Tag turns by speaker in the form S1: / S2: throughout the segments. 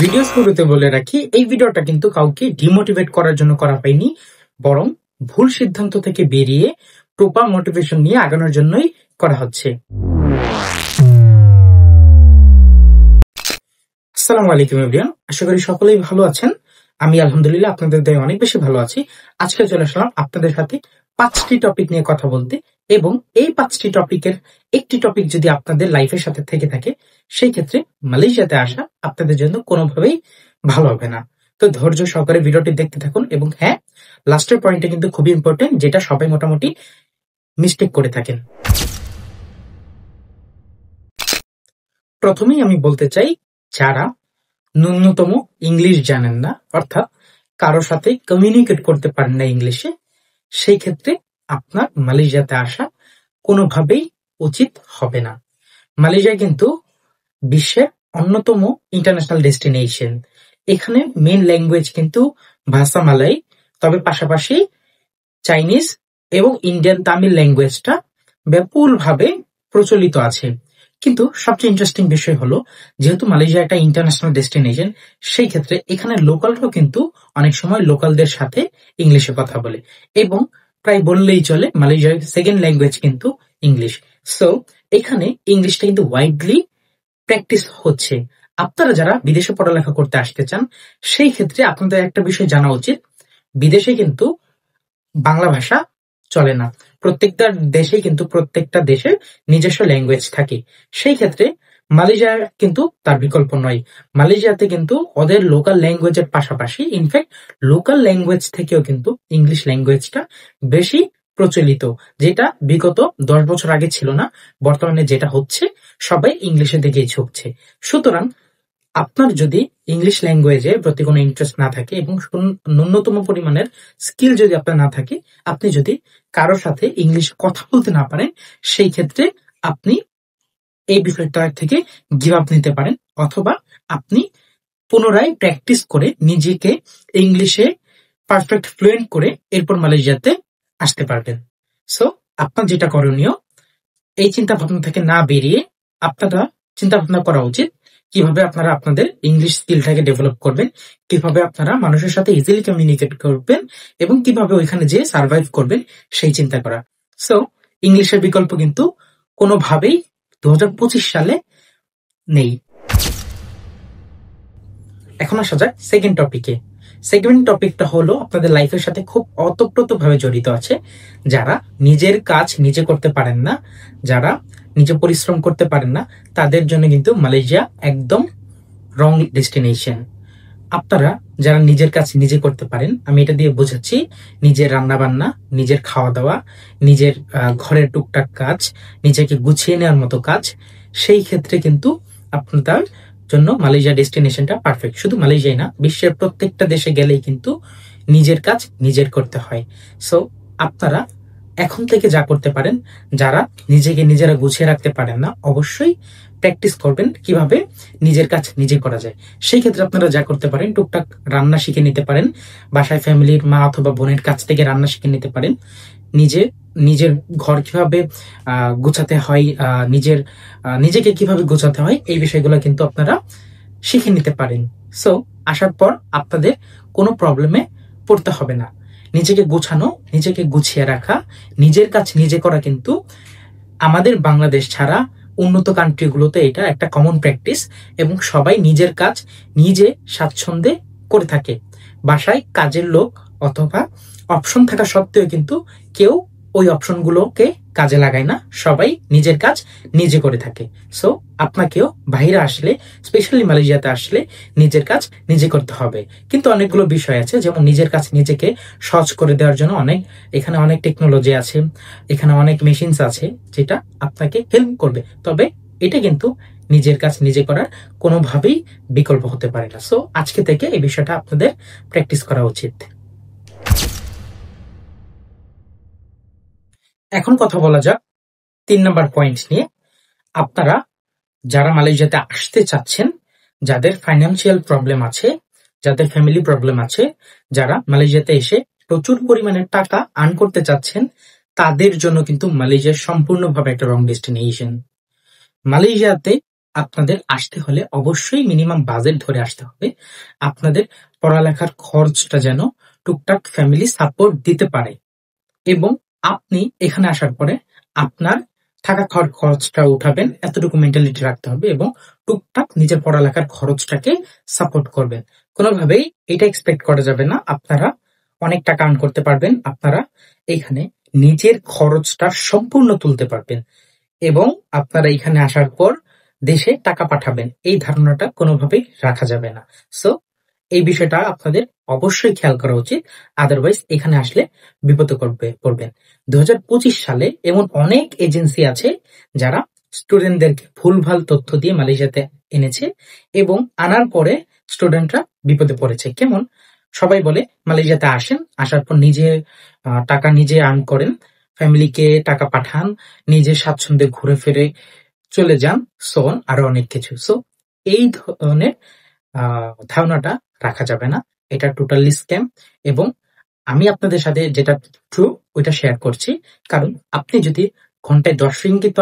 S1: Video শুরুতে বলে রাখি, এই ভিডিওটা কিন্তু কাউকে ডিমোটিভেট করার জন্য করা হয়নি, বরং ভুল সিদ্ধান্ত থেকে বেরিয়ে প্রপার মোটিভেশন নিয়ে আগানোর জন্যই করা হচ্ছে। আসসালামু আলাইকুম এভরিওয়ান, আশা করি সকলেই ভালো আছেন। আমি আলহামদুলিল্লাহ আপনাদের দয়ে অনেক বেশি ভালো আছি। আজকে চলে আসলাম আপনাদের সাথে 5টি টপিক নিয়ে কথা বলতে, এবং এই 5টি টপিকের একটি টপিক যদি আপনাদের লাইফের সাথে থেকে থাকে, সেই ক্ষেত্রে মালয়েশিয়াতে আসা আপনাদের জন্য কোনোভাবেই ভালো হবে না। তো ধৈর্য সহকারে ভিডিওটি দেখতে থাকুন, এবং হ্যাঁ, লাস্টের পয়েন্টটা কিন্তু খুবই ইম্পর্টেন্ট, যেটা সবাই মোটামুটি মিস্টেক করে থাকেন। প্রথমেই আমি বলতে চাই, যারা ন্যূনতম ইংলিশ জানেন না, অর্থাৎ কারোর সাথে কমিউনিকেট করতে পারেন না ইংলিশে, সেই ক্ষেত্রে আপনার মালয়েশিয়াতে আসা কোনোভাবেই উচিত হবে না। মালয়েশিয়া কিন্তু বিশ্বের অন্যতম ইন্টারন্যাশনাল ডেস্টিনেশন। এখানে মেইন ল্যাঙ্গুয়েজ কিন্তু ভাষা মালয়, তবে পাশাপাশি চাইনিজ এবং ইন্ডিয়ান তামিল ল্যাঙ্গুয়েজটা ব্যাপকভাবে প্রচলিত আছে। কিন্তু সবচেয়ে ইন্টারেস্টিং বিষয় হলো, যেহেতু মালয়েশিয়া একটা ইন্টারন্যাশনাল ডেস্টিনেশন, সেই ক্ষেত্রে এখানে লোকালরাও কিন্তু অনেক সময় লোকালদের সাথে ইংলিশে কথা বলে, এবং প্রায় বললেই চলে মালয়েশিয়ার সেকেন্ড ল্যাঙ্গুয়েজ কিন্তু ইংলিশ। সো এখানে ইংলিশটা কিন্তু ওয়াইডলি প্র্যাকটিস হচ্ছে। আপনারা যারা বিদেশে পড়ালেখা করতে আসতে চান, সেই ক্ষেত্রে আপনাদের একটা বিষয় জানা উচিত, বিদেশে কিন্তু বাংলা ভাষা চলে না। প্রত্যেকটা দেশেই কিন্তু প্রত্যেকটা দেশের নিজস্ব ল্যাঙ্গুয়েজ থাকে। সেই ক্ষেত্রে মালয়েশিয়া কিন্তু তার বিকল্প নয়। মালয়েশিয়াতে কিন্তু ওদের লোকাল ল্যাঙ্গুয়েজের পাশাপাশি ইনফ্যাক্ট লোকাল ল্যাঙ্গুয়েজ থেকেও কিন্তু ইংলিশ ল্যাঙ্গুয়েজটা বেশি প্রচলিত, যেটা বিগত 10 বছর আগে ছিল না। বর্তমানে যেটা হচ্ছে, সবাই ইংলিশের দিকেই ঝুঁকছে। সুতরাং আপনার যদি ইংলিশ ল্যাঙ্গুয়েজের প্রতি কোনো ইন্টারেস্ট না থাকে এবং ন্যূনতম পরিমাণের স্কিল যদি আপনার না থাকে, আপনি যদি কারোর সাথে ইংলিশ কথা বলতে না পারেন, সেই ক্ষেত্রে আপনি এই বিষয়টা থেকে গিভ আপ নিতে পারেন, অথবা আপনি পুনরায় প্র্যাকটিস করে নিজেকে ইংলিশে পারফেক্ট ফ্লুয়েন্ট করে এরপর মালয়েশিয়াতে আসতে পারবেন। সো আপনার যেটা করণীয়, এই চিন্তা ভাবনা থেকে না বেরিয়ে আপনারা চিন্তা ভাবনা করা উচিত কিভাবে আপনারা আপনাদের ইংলিশ স্কিলটাকে ডেভেলপ করবেন, কিভাবে আপনারা মানুষের সাথে ইজিলি কমিউনিকেট করবেন, এবং কিভাবে ওইখানে যে সার্ভাইভ করবেন সেই চিন্তা করা। সো ইংলিশের বিকল্প কিন্তু কোনোভাবেই 2025 সালে নেই। এখন আসা যাক সেকেন্ড টপিকে। সেকেন্ড টপিকটা হলো আপনাদের লাইফের সাথে খুব ওতপ্রোতভাবে জড়িত আছে। যারা নিজের কাজ নিজে করতে পারেন না, যারা নিজে পরিশ্রম করতে পারেন না, তাদের জন্য কিন্তু মালয়েশিয়া একদম রং ডেস্টিনেশন। আপনারা যারা নিজের কাজ নিজে করতে পারেন, আমি এটা দিয়ে বোঝাচ্ছি নিজের রান্না বান্না, নিজের খাওয়া দাওয়া, নিজের ঘরের টুকটাক কাজ, নিজেকে গুছিয়ে নেওয়ার মতো কাজ, সেই ক্ষেত্রে কিন্তু আপনার জন্য মালয়েশিয়া ডেস্টিনেশনটা পারফেক্ট। শুধু মালয়েশিয়াই না, বিশ্বের প্রত্যেকটা দেশে গেলেই কিন্তু নিজের কাজ নিজের করতে হয়। সো আপনারা এখন থেকে যা করতে পারেন, যারা নিজেকে নিজেরা গুছিয়ে রাখতে পারেন না, অবশ্যই প্র্যাকটিস করবেন কিভাবে নিজের কাজ নিজে করা যায়। সেই ক্ষেত্রে আপনারা যা করতে পারেন, টুকটাক রান্না শিখে নিতে পারেন, বাসায় ফ্যামিলির মা অথবা বোনের কাছ থেকে রান্না শিখে নিতে পারেন, নিজের ঘর কিভাবে গোছাতে হয়, নিজেকে কিভাবে গোছাতে হয়, এই বিষয়গুলো কিন্তু আপনারা শিখে নিতে পারেন। সো আসার পর আপনাদের কোনো প্রবলেমে পড়তে হবে না। নিজেকে গোছানো, নিজেকে গুছিয়ে রাখা, নিজের কাজ নিজে করা কিন্তু আমাদের বাংলাদেশ ছাড়া উন্নত কান্ট্রিগুলোতে এটা একটা কমন প্র্যাকটিস, এবং সবাই নিজের কাজ নিজে স্বাচ্ছন্দ্যে করে থাকে। বাসায় কাজের লোক অথবা অপশন থাকা সত্ত্বেও কিন্তু কেউ ওই অপশনগুলোকে কাজে লাগায় না, সবাই নিজের কাজ নিজে করে থাকে। সো আপনাকেও বাইরে আসলে, স্পেশালি মালয়েশিয়াতে আসলে, নিজের কাজ নিজে করতে হবে। কিন্তু অনেকগুলো বিষয় আছে, যেমন নিজের কাজ নিজেকে সহজ করে দেওয়ার জন্য এখানে অনেক টেকনোলজি আছে, এখানে অনেক মেশিনস আছে যেটা আপনাকে হেল্প করবে। তবে এটা কিন্তু নিজের কাজ নিজে করার কোনোভাবেই বিকল্প হতে পারে না। সো আজকে থেকে এই বিষয়টা আপনাদের প্র্যাকটিস করা উচিত। এখন কথা বলা যাক 3 নম্বর পয়েন্ট নিয়ে। আপনারা যারা মালয়েশিয়াতে আসতে চাচ্ছেন, যাদের ফাইন্যান্সিয়াল প্রবলেম আছে, যাদের ফ্যামিলি প্রবলেম আছে, যারা মালয়েশিয়াতে এসে প্রচুর পরিমাণে টাকা আর্ন করতে চাচ্ছেন, তাদের জন্য কিন্তু মালয়েশিয়া সম্পূর্ণভাবে একটা রং ডেস্টিনেশন। মালয়েশিয়াতে আপনাদের আসতে হলে অবশ্যই মিনিমাম বাজেট ধরে আসতে হবে। আপনাদের পড়ালেখার খরচটা যেন টুকটাক ফ্যামিলি সাপোর্ট দিতে পারে, এবং আপনি এখানে আসার পরে আপনার থাকা খাওয়ার খরচটা উঠাবেন, এতটুকু মেন্টালিটি রাখতে হবে, এবং টুকটাক নিজের পড়ালেখার খরচটাকে সাপোর্ট করবেন। কোনোভাবেই এটা এক্সপেক্ট করা যাবে না আপনারা অনেক টাকা আর্ন করতে পারবেন, আপনারা এখানে নিজের খরচটা সম্পূর্ণ তুলতে পারবেন, এবং আপনারা এখানে আসার পর দেশে টাকা পাঠাবেন, এই ধারণাটা কোনোভাবেই রাখা যাবে না। সো এই বিষয়টা আপনাদের অবশ্যই খেয়াল করা উচিত, আদারওয়াইজ এখানে আসলে বিপদে পড়বেন। 2025 সালে এমন অনেক এজেন্সি আছে যারা স্টুডেন্টদেরকে ভুলভাল তথ্য দিয়ে মালয়েশিয়াতে এনেছে, এবং আনার পরে স্টুডেন্টরা বিপদে পড়েছে। কেমন? সবাই বলে মালয়েশিয়াতে আসেন, আসার পর নিজে টাকা নিজে আর্ন করেন, ফ্যামিলিকে টাকা পাঠান, নিজে স্বাচ্ছন্দ্যে ঘুরে ফিরে চলে যান, সোন আরো অনেক কিছু। সো এই ধরনের ধারণাটা রাখা যাবে না, এটা টোটালি স্ক্যাম। এবং আমি আপনাদের সাথে যেটা ট্রু ওইটা শেয়ার করছি, কারণ আপনি যদি ঘন্টায় 10 রিঙ্গিত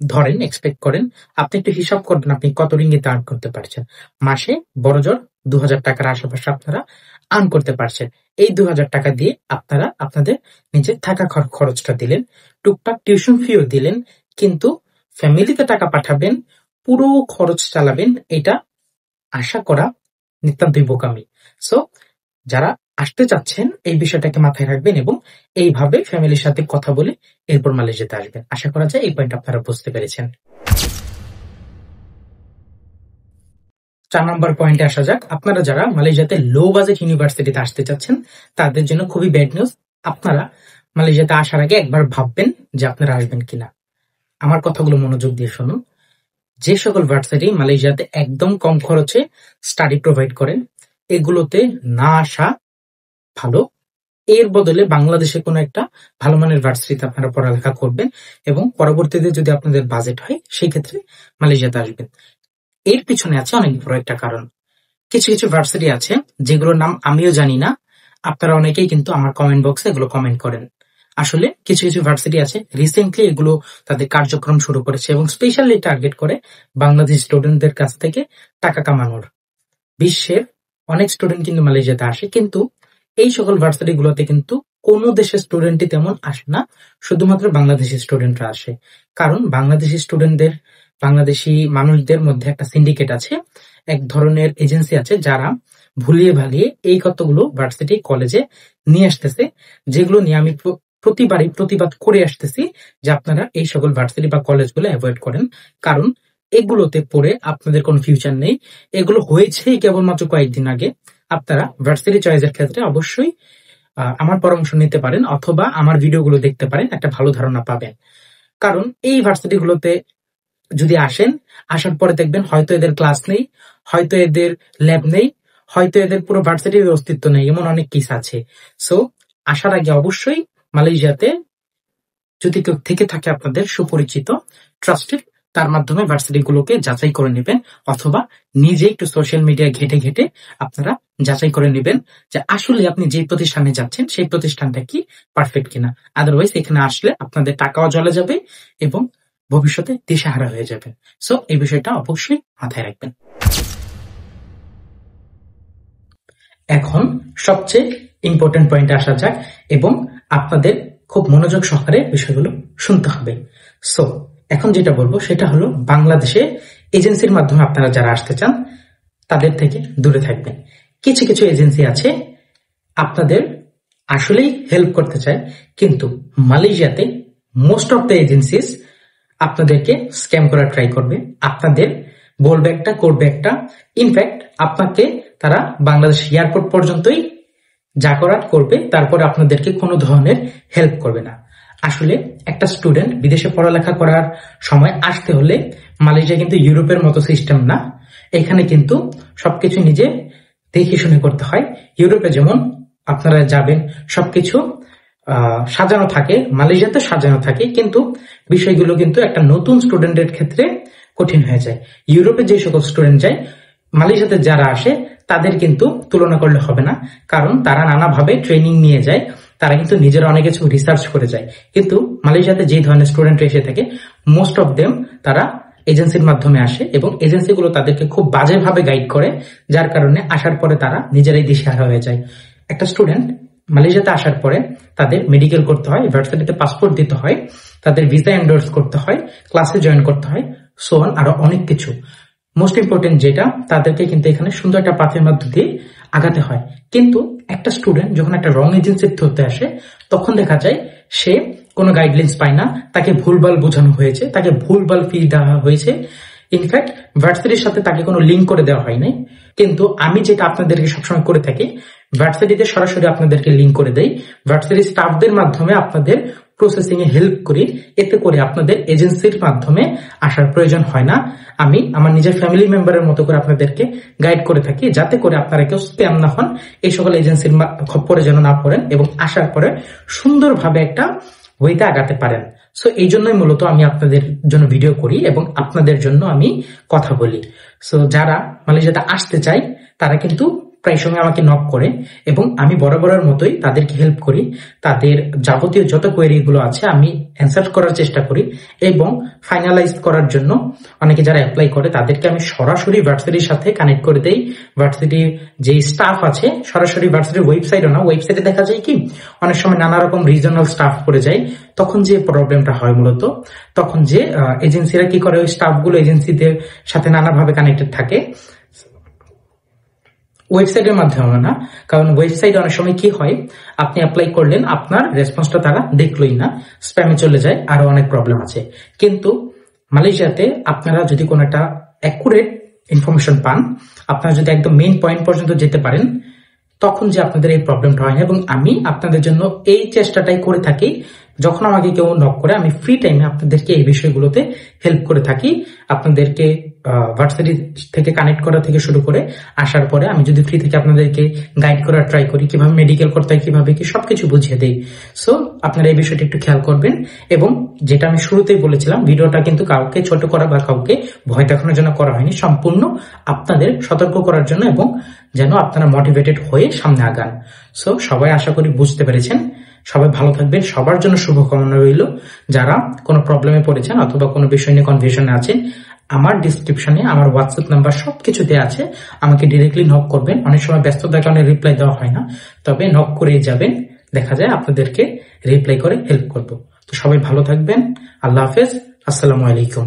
S1: ধরেন, এক্সপেক্ট করেন, আপনি একটু হিসাব করবেন আপনি কত রিঙ্গিত আর্ন করতে পারছেন। মাসে বড়জোর 2000 টাকার আশেপাশে আপনারা আর্ন করতে পারছেন। এই 2000 টাকা দিয়ে আপনারা আপনাদের নিজের থাকা খরচটা দিলেন, টুকটাক টিউশন ফিও দিলেন, কিন্তু ফ্যামিলিতে টাকা পাঠাবেন, পুরো খরচ চালাবেন, এটা আশা করা নিতান্তই বোকামি। সো যারা আসতে চাচ্ছেন এই বিষয়টাকে মাথায় রাখবেন, এবং এইভাবে ফ্যামিলির সাথে কথা বলে এরপর মালয়েশিয়াতে আসবেন। আশা করা যায় এই পয়েন্ট আপনারা বুঝতে পেরেছেন। 4 নম্বর পয়েন্টে আসা যাক। আপনারা যারা মালয়েশিয়াতে লো বাজেট ইউনিভার্সিটিতে আসতে চাচ্ছেন তাদের জন্য খুবই ব্যাড নিউজ। আপনারা মালয়েশিয়াতে আসার আগে একবার ভাববেন যে আপনারা আসবেন কিনা। আমার কথাগুলো মনোযোগ দিয়ে শুনুন। যে সকল ভার্সিটি মালয়েশিয়াতে একদম কম খরচে স্টাডি প্রোভাইড করেন, এগুলোতে না আসা ভালো। এর বদলে বাংলাদেশে কোনো একটা ভালো মানের ভার্সিটিতে আপনারা পড়ালেখা করবেন, এবং পরবর্তীতে যদি আপনাদের বাজেট হয় সেই ক্ষেত্রে মালয়েশিয়াতে আসবেন। এর পিছনে আছে অনেক বড় একটা কারণ। কিছু কিছু ভার্সিটি আছে যেগুলোর নাম আমিও জানি না, আপনারা অনেকেই কিন্তু আমার কমেন্ট বক্সে এগুলো কমেন্ট করেন। আসলে কিছু কিছু ভার্সিটি আছে রিসেন্টলি এগুলো তাদের কার্যক্রম শুরু করেছে, এবং স্পেশালি টার্গেট করে বাংলাদেশ স্টুডেন্টদের কাছ থেকে টাকা কামানোর। বিশ্বের অনেক স্টুডেন্ট কিন্তু মালয়েশিয়াতে আসে, কিন্তু এই সকল ভার্সিটি গুলোতে কিন্তু কোনো দেশের স্টুডেন্টই তেমন আসে না, শুধুমাত্র বাংলাদেশি স্টুডেন্টরা আসে। কারণ বাংলাদেশি স্টুডেন্টদের, বাংলাদেশি মানুষদের মধ্যে একটা সিন্ডিকেট আছে, এক ধরনের এজেন্সি আছে যারা ভুলিয়ে ভালিয়ে এই কতগুলো ভার্সিটি কলেজে নিয়ে আসতেছে, যেগুলো নিয়ে আমি প্রতিবারই প্রতিবাদ করে আসতেছি যে আপনারা এই সকল ভার্সিটি বা কলেজগুলো অ্যাভয়েড করেন, কারণ এগুলোতে পড়ে আপনাদের কোনো ফিউচার নেই। এগুলো হয়েছেই কেবলমাত্র কয়েকদিন আগে। আপনারা ভার্সিটি চয়েসের ক্ষেত্রে অবশ্যই আমার পরামর্শ নিতে পারেন, অথবা আমার ভিডিওগুলো দেখতে পারেন, একটা ভালো ধারণা পাবেন। কারণ এই ভার্সিটিগুলোতে যদি আসেন, আসার পরে দেখবেন হয়তো এদের ক্লাস নেই, হয়তো এদের ল্যাব নেই, হয়তো এদের পুরো ভার্সিটির অস্তিত্ব নেই, এমন অনেক কেস আছে। সো আসার আগে অবশ্যই মালয়েশিয়াতে যদি কেউ থেকে থাকে আপনাদের সুপরিচিত, ট্রাস্টেড, তার মাধ্যমে ভার্সিটি গুলোকে যাচাই করে নেবেন, অথবা নিজে একটু সোশ্যাল মিডিয়া ঘেটে ঘেটে আপনারা যাচাই করে নেবেন যে আসলে আপনি যে প্রতিষ্ঠানে যাচ্ছেন সেই প্রতিষ্ঠানটা কি পারফেক্ট কিনা। আদারওয়াইজ এখানে আসলে আপনাদের টাকাও জলে যাবে এবং ভবিষ্যতে দিশেহারা হয়ে যাবে। সো এই বিষয়টা অবশ্যই মাথায় রাখবেন। এখন সবচেয়ে ইম্পর্টেন্ট পয়েন্টে আসা যাক, এবং আপনাদের খুব মনোযোগ সহকারে বিষয়গুলো শুনতে হবে। সো এখন যেটা বলবো সেটা হলো, বাংলাদেশে এজেন্সির মাধ্যমে আপনারা যারা আসতে চান তাদের থেকে দূরে থাকবেন। কিছু কিছু এজেন্সি আছে আপনাদের আসলেই হেল্প করতে চায়, কিন্তু মালয়েশিয়াতে মোস্ট অফ দ্য এজেন্সিস আপনাদেরকে স্ক্যাম করার ট্রাই করবে। আপনাদের বলবে একটা, করবে একটা। ইনফ্যাক্ট আপনাকে তারা বাংলাদেশ এয়ারপোর্ট পর্যন্তই যা করার করবে, তারপরে আপনাদেরকে কোনো ধরনের হেল্প করবে না। আসলে একটা স্টুডেন্ট বিদেশে পড়ালেখা করার সময় আসতে হলে মালয়েশিয়া কিন্তু ইউরোপের মতো সিস্টেম না, এখানে কিন্তু সবকিছু নিজে দেখে শুনে করতে হয়। ইউরোপে যেমন আপনারা যাবেন সবকিছু সাজানো থাকে, মালয়েশিয়াতে সাজানো থাকে, কিন্তু বিষয়গুলো কিন্তু একটা নতুন স্টুডেন্টের ক্ষেত্রে কঠিন হয়ে যায়। ইউরোপে যে সকল স্টুডেন্ট যায়, মালয়েশিয়াতে যারা আসে তাদের কিন্তু তুলনা করলে হবে না, কারণ তারা নানাভাবে ট্রেনিং নিয়ে যায়, তারা কিন্তু নিজেরা অনেক কিছু রিসার্চ করে যায়। কিন্তু মালয়েশিয়াতে যে ধরনের স্টুডেন্ট এসে থাকে, মোস্ট অফ দেম তারা এজেন্সির মাধ্যমে আসে এবং এজেন্সিগুলো তাদেরকে খুব বাজেভাবে গাইড করে, যার কারণে আসার পরে তারা নিজেরাই দিশেহারা হয়ে যায়। একটা স্টুডেন্ট মালয়েশিয়াতে আসার পরে তাদের মেডিকেল করতে হয়, ইউনিভার্সিটিতে পাসপোর্ট দিতে হয়, তাদের ভিসা এন্ডোর্স করতে হয়, ক্লাসে জয়েন করতে হয়, সো অন, আরো অনেক কিছু। মোস্ট ইম্পর্টেন্ট যেটা, তাদেরকে কিন্তু এখানে সুন্দর একটা পাথের মধ্য দিয়ে আগাতে হয়। কিন্তু একটা স্টুডেন্ট যখন একটা রং এজেন্সির থ্রুতে আসে, তখন দেখা যায় সে কোনো গাইডলাইন্স পায় না, তাকে ভুলভাল বোঝানো হয়েছে, তাকে ভুলভাল ফি দেওয়া হয়েছে, ইনফ্যাক্ট ভার্সিটির সাথে তাকে কোনো লিঙ্ক করে দেওয়া হয় নাই। কিন্তু আমি যেটা আপনাদেরকে সবসময় করে থাকি, ভার্সিটিতে সরাসরি আপনাদেরকে লিঙ্ক করে দেই, ভার্সিটির স্টাফদের মাধ্যমে আপনাদের প্রসেসিং এ হেল্প করি, এতে করে আপনাদের এজেন্সির মাধ্যমে আসার প্রয়োজন হয় না। আমি আমার নিজের ফ্যামিলি মেম্বারের মতো করে আপনাদেরকে গাইড করে থাকি, যাতে করে আপনারা কেউ স্প্যাম না হন, এই সকল এজেন্সির খপ্পরে যেন না পড়েন এবং আসার পরে সুন্দরভাবে একটা ওয়েতে আগাতে পারেন। সো এই জন্যই মূলত আমি আপনাদের জন্য ভিডিও করি এবং আপনাদের জন্য আমি কথা বলি। সো যারা মালয়েশিয়াতে আসতে চায় তারা কিন্তু প্রায় সময় আমাকে নক করে এবং আমি বরাবরের মতোই তাদেরকে হেল্প করি। তাদের যাবতীয় যত কোয়েরি গুলো আছে আমি অ্যান্সার করার চেষ্টা করি এবং ফাইনালাইজ করার জন্য অনেকে যারা অ্যাপ্লাই করে তাদেরকে আমি সরাসরি ভার্সিটির সাথে কানেক্ট করে দেই। ভার্সিটির যে স্টাফ আছে, সরাসরি ভার্সিটির ওয়েবসাইটও না, ওয়েবসাইটে দেখা যায় কি অনেক সময় নানা রকম রিজনাল স্টাফ পড়ে যায়, তখন যে প্রবলেমটা হয় মূলত, তখন যে এজেন্সিরা কি করে, ওই স্টাফগুলো এজেন্সিদের সাথে নানাভাবে কানেক্টেড থাকে, ওয়েবসাইটের মাধ্যমে না। কারণ ওয়েবসাইটে অনেক সময় কি হয়, আপনি অ্যাপ্লাই করলেন, আপনার রেসপন্সটা তারা দেখলোই না, স্প্যামে চলে যায়, আরো অনেক প্রবলেম আছে। কিন্তু মালয়েশিয়াতে আপনারা যদি কোনো একটা অ্যাকুরেট ইনফরমেশন পান, আপনারা যদি একদম মেইন পয়েন্ট পর্যন্ত যেতে পারেন, তখন যে আপনাদের এই প্রবলেমটা হয় না। এবং আমি আপনাদের জন্য এই চেষ্টাটাই করে থাকি, যখন আমাকে কেউ নক করে আমি ফ্রি টাইমে আপনাদেরকে এই বিষয়গুলোতে হেল্প করে থাকি। আপনাদেরকে ভার্সিটি থেকে কানেক্ট করা থেকে শুরু করে আসার পরে আমি যদি ফ্রি থেকে আপনাদেরকে গাইড করার ট্রাই করি, কিভাবে মেডিকেল করতে হয়, কিভাবে কি সবকিছু বুঝিয়ে দেই। সো আপনারা এই বিষয়টি একটু খেয়াল করবেন। এবং যেটা আমি শুরুতেই বলেছিলাম, ভিডিওটা কিন্তু কাউকে ছোট করা বা কাউকে ভয় দেখানোর জন্য করা হয়নি, সম্পূর্ণ আপনাদের সতর্ক করার জন্য এবং যেন আপনারা মোটিভেটেড হয়ে সামনে আগান। সো সবাই আশা করি বুঝতে পেরেছেন। সবাই ভালো থাকবেন, সবার জন্য শুভকামনা রইল। যারা কোনো প্রবলেমে পড়েছেন অথবা কোনো বিষয় নিয়ে কনফিউশনে আছেন, আমার ডিসক্রিপশনে আমার হোয়াটসঅ্যাপ নাম্বার সবকিছুতে আছে, আমাকে ডিরেক্টলি নক করবেন। অনেক সময় ব্যস্ততার কারণে রিপ্লাই দেওয়া হয় না, তবে নক করেই যাবেন, দেখা যায় আপনাদেরকে রিপ্লাই করে হেল্প করব। তো সবাই ভালো থাকবেন, আল্লাহ হাফেজ, আসসালামু আলাইকুম।